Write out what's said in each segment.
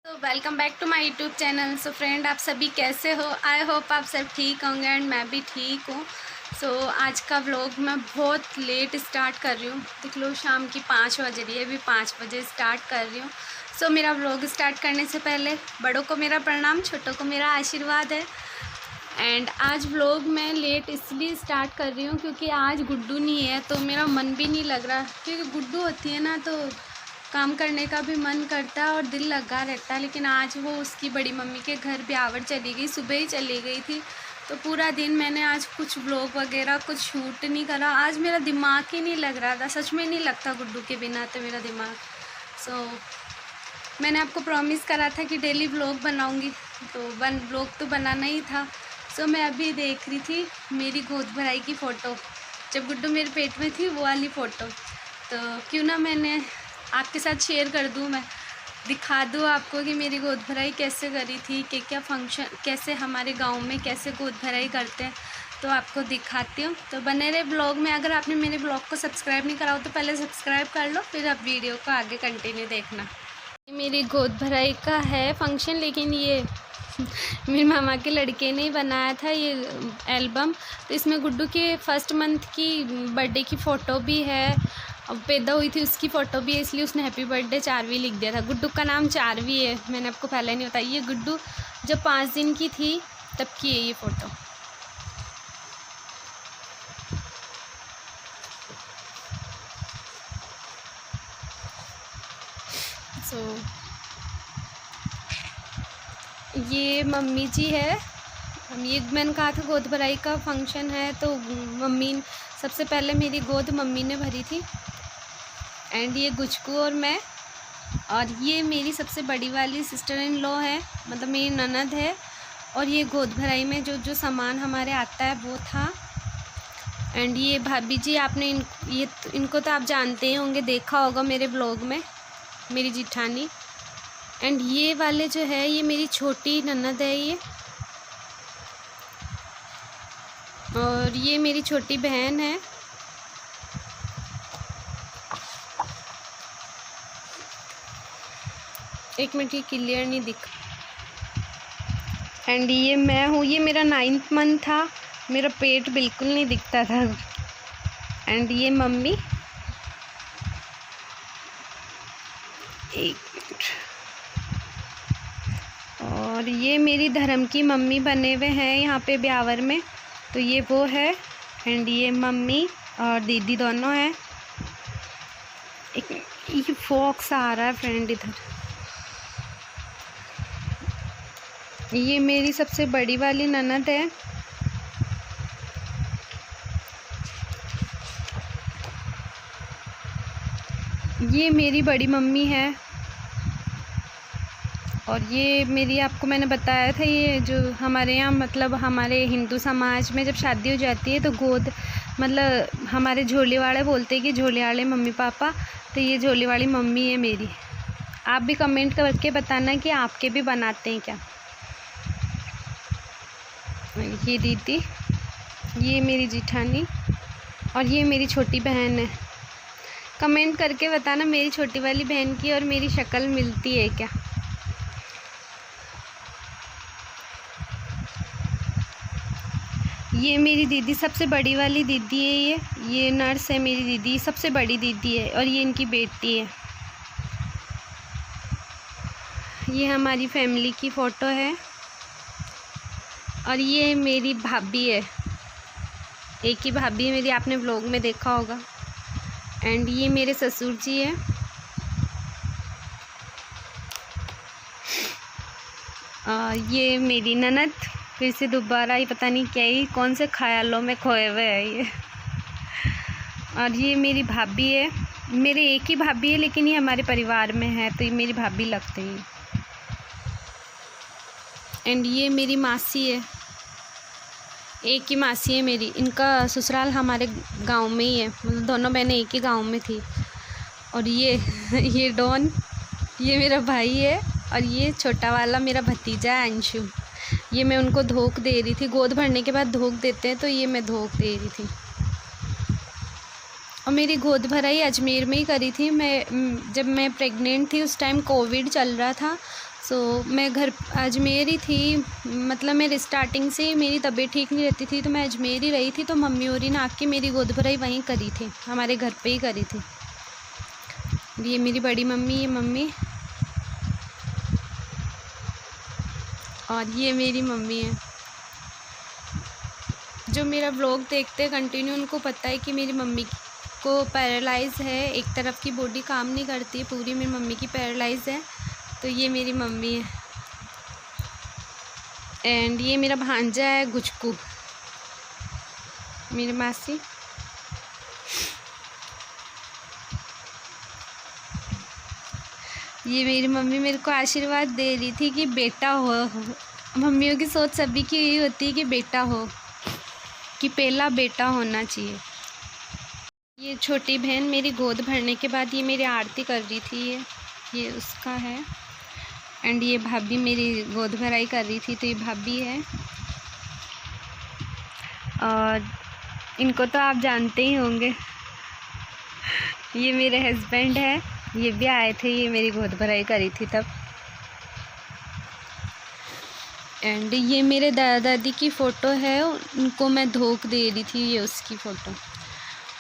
तो welcome back to my YouTube channel. So friend, आप सभी कैसे हो? आई होप आप सब ठीक होंगे एंड मैं भी ठीक हूँ। सो आज का व्लॉग मैं बहुत लेट स्टार्ट कर रही हूँ। देख लो, शाम की 5 बज रही है, अभी 5 बजे स्टार्ट कर रही हूँ। सो मेरा व्लॉग स्टार्ट करने से पहले बड़ों को मेरा प्रणाम, छोटों को मेरा आशीर्वाद है। एंड आज व्लॉग मैं लेट इसलिए स्टार्ट कर रही हूँ क्योंकि आज गुड्डू नहीं है, तो मेरा मन भी नहीं लग रहा। क्योंकि गुड्डू होती है ना तो काम करने का भी मन करता है और दिल लगा रहता है। लेकिन आज वो उसकी बड़ी मम्मी के घर ब्यावर चली गई, सुबह ही चली गई थी। तो पूरा दिन मैंने आज कुछ व्लॉग वगैरह कुछ शूट नहीं करा। आज मेरा दिमाग ही नहीं लग रहा था, सच में नहीं लगता गुड्डू के बिना तो मेरा दिमाग। सो मैंने आपको प्रॉमिस करा था कि डेली व्लॉग बनाऊंगी, तो व्लॉग तो बनाना ही था। सो मैं अभी देख रही थी मेरी गोद भराई की फ़ोटो, जब गुड्डू मेरे पेट में थी वो वाली फ़ोटो। तो क्यों ना मैंने आपके साथ शेयर कर दूँ, मैं दिखा दूँ आपको कि मेरी गोद भराई कैसे करी थी, कि क्या फंक्शन, कैसे हमारे गांव में कैसे गोद भराई करते हैं, तो आपको दिखाती हूँ। तो बने रहे ब्लॉग में। अगर आपने मेरे ब्लॉग को सब्सक्राइब नहीं करा हो तो पहले सब्सक्राइब कर लो, फिर आप वीडियो को आगे कंटिन्यू देखना। मेरी गोद भराई का है फंक्शन, लेकिन ये मेरी मामा के लड़के ने बनाया था ये एल्बम। तो इसमें गुड्डू के फर्स्ट मंथ की बर्थडे की फ़ोटो भी है, पैदा हुई थी उसकी फ़ोटो भी है, इसलिए उसने हैप्पी बर्थडे चारवी लिख दिया था। गुड्डू का नाम चारवी है, मैंने आपको पहले नहीं बताया। ये गुड्डू जब 5 दिन की थी तब की है ये फ़ोटो। ये मम्मी जी है। ये मैंने कहा था गोद भराई का फंक्शन है, तो मम्मी सबसे पहले मेरी गोद मम्मी ने भरी थी। एंड ये गुचकू और मैं, और ये मेरी सबसे बड़ी वाली सिस्टर इन लॉ है, मतलब मेरी ननद है। और ये गोद भराई में जो जो सामान हमारे आता है वो था। एंड ये भाभी जी, आपने इनको तो आप जानते ही होंगे, देखा होगा मेरे ब्लॉग में, मेरी जिठानी। एंड ये वाले जो है ये मेरी छोटी ननद है ये, और ये मेरी छोटी बहन है। एक मिनट, ये क्लियर नहीं दिख। एंड ये मैं हूँ, ये मेरा 9th मंथ था, मेरा पेट बिल्कुल नहीं दिखता था। एंड ये मम्मी, एक मिनट, और ये मेरी धर्म की मम्मी बने हुए हैं यहाँ पे ब्यावर में, तो ये वो है। एंड ये मम्मी और दीदी दोनों हैं। एक ये फॉक्स आ रहा है फ्रेंड इधर। ये मेरी सबसे बड़ी वाली ननद है। ये मेरी बड़ी मम्मी है। और ये मेरी, आपको मैंने बताया था, ये जो हमारे यहाँ मतलब हमारे हिंदू समाज में जब शादी हो जाती है तो गोद, मतलब हमारे झोली वाले बोलते हैं कि झोली वाले मम्मी पापा, तो ये झोली वाली मम्मी है मेरी। आप भी कमेंट करके बताना कि आपके भी बनाते हैं क्या। ये दीदी, ये मेरी जिठानी, और ये मेरी छोटी बहन है। कमेंट करके बताना मेरी छोटी वाली बहन की और मेरी शक्ल मिलती है क्या। ये मेरी दीदी, सबसे बड़ी वाली दीदी है ये नर्स है मेरी दीदी, सबसे बड़ी दीदी है, और ये इनकी बेटी है। ये हमारी फैमिली की फ़ोटो है। और ये मेरी भाभी है, एक ही भाभी है मेरी, आपने व्लॉग में देखा होगा। एंड ये मेरे ससुर जी है। ये मेरी ननद, फिर से दोबारा, ये पता नहीं क्या ही कौन से ख्यालों में खोए हुए है ये। और ये मेरी भाभी है, मेरे एक ही भाभी है लेकिन ये हमारे परिवार में है, तो ये मेरी भाभी लगते हैं। एंड ये मेरी मासी है, एक ही मासी है मेरी, इनका ससुराल हमारे गांव में ही है, मतलब दोनों बहनें एक ही गांव में थी। और ये डॉन, ये मेरा भाई है। और ये छोटा वाला मेरा भतीजा है अंशु। ये मैं उनको धोख दे रही थी, गोद भरने के बाद धोख देते हैं, तो ये मैं धोख दे रही थी। और मेरी गोद भराई अजमेर में ही करी थी। जब मैं प्रेग्नेंट थी उस टाइम कोविड चल रहा था, मैं घर अजमेर ही थी, मतलब मेरे स्टार्टिंग से मेरी तबीयत ठीक नहीं रहती थी, तो मैं अजमेर ही रही थी। तो मम्मी और ने आके मेरी गोद भराई वहीं करी थी, हमारे घर पे ही करी थी। ये मेरी बड़ी मम्मी, ये मम्मी, और ये मेरी मम्मी है। जो मेरा व्लॉग देखते हैं कंटिन्यू, उनको पता है कि मेरी मम्मी को पैरालाइज़ है, एक तरफ की बॉडी काम नहीं करती है, पूरी मेरी मम्मी की पैरालाइज़ है। तो ये मेरी मम्मी है। एंड ये मेरा भांजा है गुचकू, मेरी मासी। ये मेरी मम्मी मेरे को आशीर्वाद दे रही थी कि बेटा हो। मम्मियों की सोच सभी की यही होती है कि बेटा हो, कि पहला बेटा होना चाहिए। ये छोटी बहन मेरी गोद भरने के बाद ये मेरी आरती कर रही थी, ये उसका है। एंड ये भाभी मेरी गोद भराई कर रही थी, तो ये भाभी है। और इनको तो आप जानते ही होंगे, ये मेरे हस्बैंड है, ये भी आए थे, ये मेरी गोद भराई करी थी तब। एंड ये मेरे दादा दादी की फ़ोटो है, उनको मैं धोख दे रही थी, ये उसकी फ़ोटो।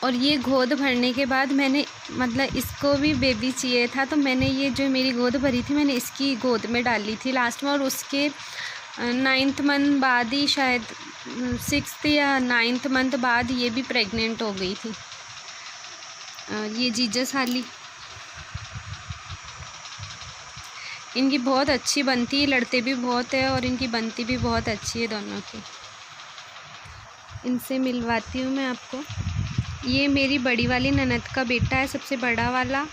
और ये गोद भरने के बाद मैंने, मतलब इसको भी बेबी चाहिए था, तो मैंने ये जो मेरी गोद भरी थी मैंने इसकी गोद में डाली थी लास्ट में। और उसके 9th मंथ बाद ही, शायद 6th या 9th मंथ बाद ये भी प्रेग्नेंट हो गई थी। ये जीजा साली, इनकी बहुत अच्छी बनती है, लड़ते भी बहुत है और इनकी बनती भी बहुत अच्छी है दोनों की। इनसे मिलवाती हूँ मैं आपको। ये मेरी बड़ी वाली ननद का बेटा है, सबसे बड़ा वाला।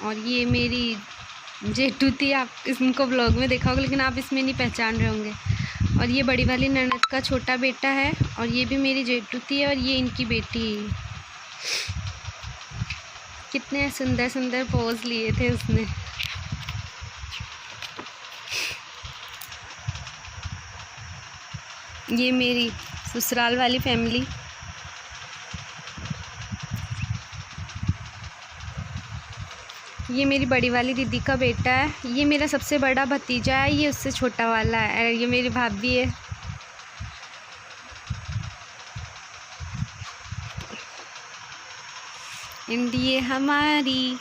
और ये मेरी जेठू थी, आप इनको व्लॉग में देखा होगा लेकिन आप इसमें नहीं पहचान रहे होंगे। और ये बड़ी वाली ननद का छोटा बेटा है, और ये भी मेरी जेठू थी, और ये इनकी बेटी है। कितने सुंदर सुंदर पोज लिए थे उसने। ये मेरी ससुराल वाली फैमिली। ये मेरी बड़ी वाली दीदी का बेटा है, ये मेरा सबसे बड़ा भतीजा है, ये उससे छोटा वाला है। ये मेरी भाभी है। एंड ये हमारी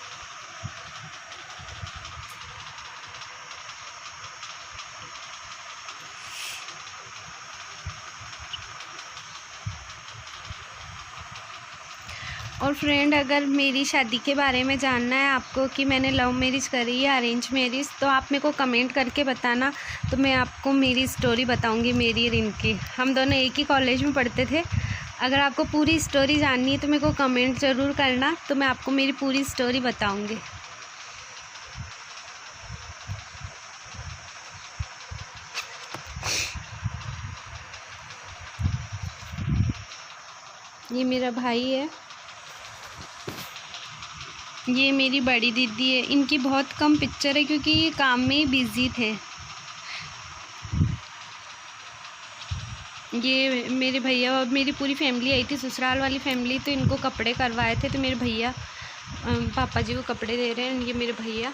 और फ्रेंड, अगर मेरी शादी के बारे में जानना है आपको कि मैंने लव मैरिज करी या अरेंज मैरिज, तो आप मेरे को कमेंट करके बताना, तो मैं आपको मेरी स्टोरी बताऊंगी, मेरी और इनकी। हम दोनों एक ही कॉलेज में पढ़ते थे। अगर आपको पूरी स्टोरी जाननी है तो मेरे को कमेंट ज़रूर करना, तो मैं आपको मेरी पूरी स्टोरी बताऊँगी। ये मेरा भाई है, ये मेरी बड़ी दीदी है। इनकी बहुत कम पिक्चर है क्योंकि ये काम में ही बिज़ी थे। ये मेरे भैया और मेरी पूरी फैमिली आई थी, ससुराल वाली फैमिली, तो इनको कपड़े करवाए थे, तो मेरे भैया पापा जी को कपड़े दे रहे हैं। ये मेरे भैया,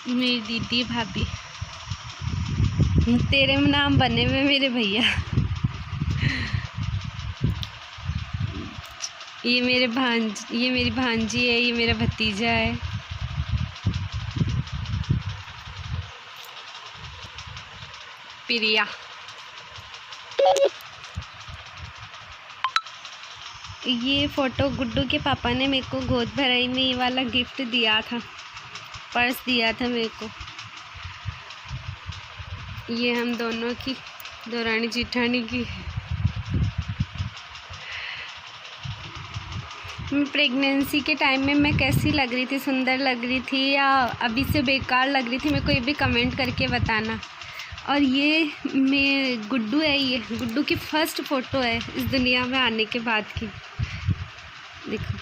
मेरी दीदी, भाभी, तेरे नाम बने हुए मेरे भैया। ये मेरी भांजी है, ये मेरा भतीजा है। प्रिया। ये फ़ोटो गुड्डू के पापा ने मेरे को गोद भराई में ये वाला गिफ्ट दिया था, पर्स दिया था मेरे को। ये हम दोनों की, दौरानी जेठानी की। प्रेगनेंसी के टाइम में मैं कैसी लग रही थी, सुंदर लग रही थी या अभी से बेकार लग रही थी, मेरे को ये भी कमेंट करके बताना। और ये मैं गुड्डू है, ये गुड्डू की फ़र्स्ट फ़ोटो है इस दुनिया में आने के बाद की। देखो,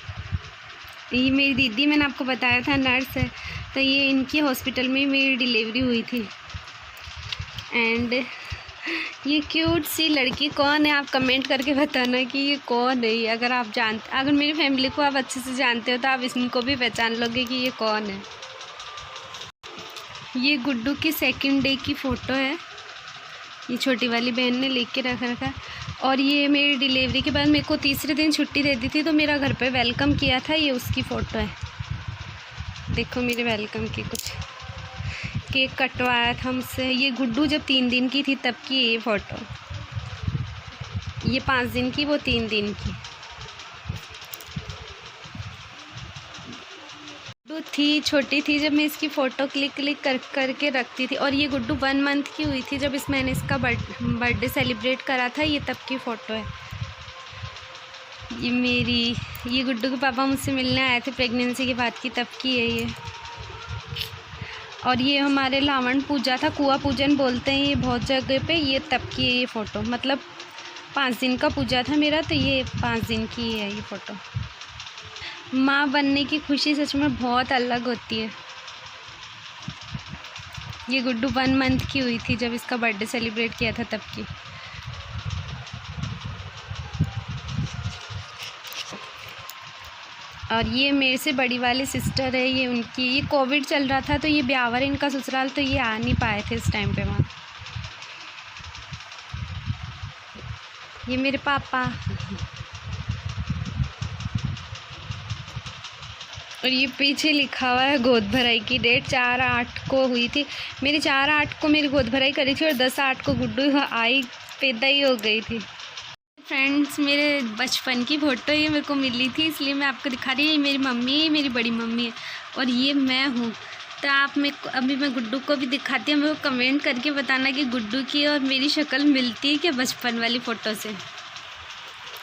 ये मेरी दीदी, मैंने आपको बताया था नर्स है, तो ये इनकी हॉस्पिटल में मेरी डिलीवरी हुई थी। एंड ये क्यूट सी लड़की कौन है, आप कमेंट करके बताना कि ये कौन है। अगर आप जानते, अगर मेरी फैमिली को आप अच्छे से जानते हो तो आप इनको भी पहचान लोगे कि ये कौन है। ये गुड्डू की सेकंड डे की फ़ोटो है। ये छोटी वाली बहन ने लेके रखा है। और ये मेरी डिलीवरी के बाद मेरे को तीसरे दिन छुट्टी दे दी थी, तो मेरा घर पे वेलकम किया था। ये उसकी फ़ोटो है। देखो मेरे वेलकम की कुछ केक कटवाया था हमसे। ये गुड्डू जब 3 दिन की थी तब की ये फ़ोटो। ये 5 दिन की, वो 3 दिन की गुड्डू थी। छोटी थी जब मैं इसकी फ़ोटो क्लिक करके रखती थी। और ये गुड्डू 1 मंथ की हुई थी जब मैंने इसका बर्थडे सेलिब्रेट करा था। ये तब की फ़ोटो है। ये गुड्डू के पापा मुझसे मिलने आए थे प्रेगनेंसी के बाद की, तब की है ये। और ये हमारे लावण पूजा था, कुआ पूजन बोलते हैं ये बहुत जगह पे। ये तब की है ये फ़ोटो, मतलब 5 दिन का पूजा था मेरा, तो ये 5 दिन की है ये फ़ोटो। माँ बनने की खुशी सच में बहुत अलग होती है। ये गुड्डू 1 मंथ की हुई थी जब इसका बर्थडे सेलिब्रेट किया था तब की। और ये मेरे से बड़ी वाली सिस्टर है, ये उनकी। ये कोविड चल रहा था तो ये ब्यावर इनका ससुराल, तो ये आ नहीं पाए थे इस टाइम पे वहाँ। ये मेरे पापा। और ये पीछे लिखा हुआ है गोद भराई की डेट 4/8 को हुई थी मेरी। 4/8 को मेरी गोद भराई करी थी और 10/8 को गुड्डू आई पैदा ही हो गई थी। फ्रेंड्स, मेरे बचपन की फ़ोटो ये मेरे को मिली थी, इसलिए मैं आपको दिखा रही हूँ। ये मेरी मम्मी है, मेरी बड़ी मम्मी है, और ये मैं हूँ। तो आप अभी मैं गुड्डू को भी दिखाती हूँ। मेरे को कमेंट करके बताना कि गुड्डू की और मेरी शक्ल मिलती है क्या बचपन वाली फ़ोटो से।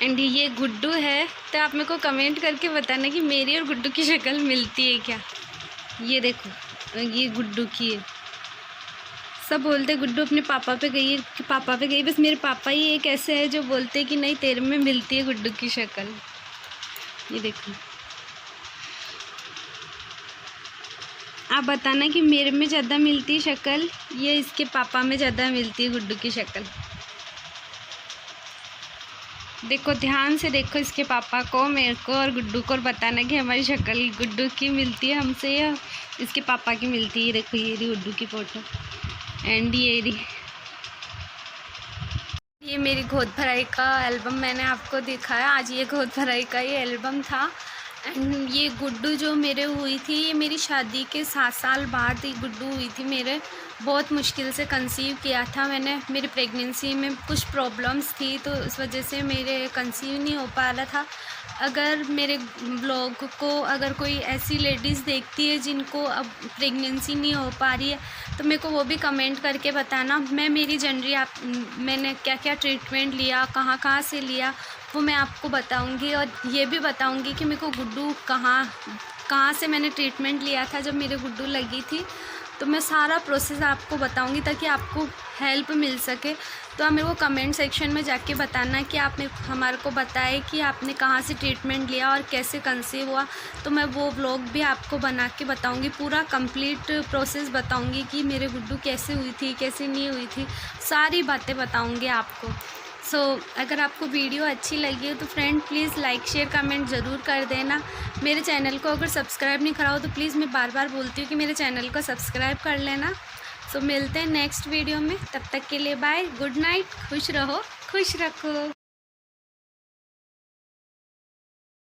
एंड ये गुड्डू है, तो आप मेरे को कमेंट करके बताना कि मेरी और गुड्डू की शक्ल मिलती है क्या। ये देखो, ये गुड्डू की है। सब बोलते गुड्डू अपने पापा पे गई है, कि पापा पे गई। बस मेरे पापा ही एक ऐसे है जो बोलते हैं कि नहीं तेरे में मिलती है गुड्डू की शक्ल। ये देखो, आप बताना कि मेरे में ज़्यादा मिलती है शक्ल, ये इसके पापा में ज़्यादा मिलती है गुड्डू की शक्ल। देखो, ध्यान से देखो इसके पापा को, मेरे को और गुड्डू को, और बताना कि हमारी शक्ल गुड्डू की मिलती है हमसे या इसके पापा की मिलती है। देखो ये रही गुड्डू की फ़ोटो। एंड ये मेरी गोद भराई का एल्बम मैंने आपको दिखाया आज। ये गोद भराई का ये एल्बम था। एंड ये गुड्डू जो मेरे हुई थी, ये मेरी शादी के 7 साल बाद ये गुड्डू हुई थी मेरे। बहुत मुश्किल से कंसीव किया था मैंने। मेरी प्रेगनेंसी में कुछ प्रॉब्लम्स थी, तो इस वजह से मेरे कंसीव नहीं हो पा रहा था। अगर मेरे ब्लॉग को अगर कोई ऐसी लेडीज़ देखती है जिनको अब प्रेगनेंसी नहीं हो पा रही है, तो मेरे को वो भी कमेंट करके बताना। मेरी जर्नी मैंने क्या क्या ट्रीटमेंट लिया, कहाँ से लिया, वो मैं आपको बताऊंगी। और ये भी बताऊंगी कि मेरे को गुड्डू कहाँ से मैंने ट्रीटमेंट लिया था जब मेरे गुड्डू लगी थी। तो मैं सारा प्रोसेस आपको बताऊंगी ताकि आपको हेल्प मिल सके। तो आप मेरे को कमेंट सेक्शन में जाके बताना कि आप हमारे को बताएं कि आपने कहाँ से ट्रीटमेंट लिया और कैसे कंसीव हुआ। तो मैं वो व्लॉग भी आपको बना के बताऊंगी, पूरा कंप्लीट प्रोसेस बताऊंगी कि मेरे गुड्डू कैसे हुई थी, कैसे नहीं हुई थी, सारी बातें बताऊंगी आपको। अगर आपको वीडियो अच्छी लगी हो तो friend please like share comment ज़रूर कर देना। मेरे चैनल को अगर सब्सक्राइब नहीं करा हो तो प्लीज़, मैं बार बार बोलती हूँ कि मेरे चैनल को सब्सक्राइब कर लेना। मिलते हैं नेक्स्ट वीडियो में, तब तक के लिए बाय, गुड नाइट, खुश रहो, खुश रखो।